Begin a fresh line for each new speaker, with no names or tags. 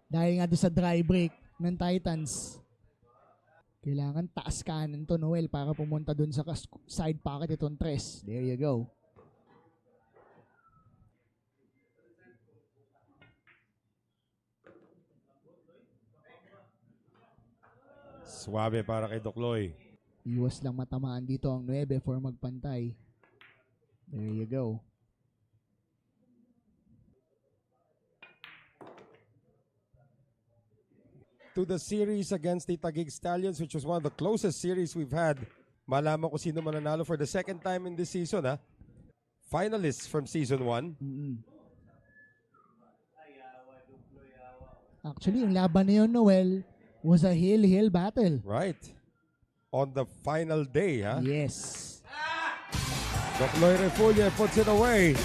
Dahil nga doon sa dry break ng Titans. Kailangan taas kanan to, Noel, para pumunta doon sa side pocket itong Tres. There you go.
Suwabe para kay Dokloy.
Iwas lang matamaan dito ang 9 for magpantay. There you go.
To the series against the Taguig Stallions, which was one of the closest series we've had. Malaman ko sino mananalo for the second time in this season, ha? Finalists from season 1.
Actually, yung laban na yun, Noel, was a hill-hill battle.
Right. On the final day, ha?
Yes.
Dokloy Refulia puts it away.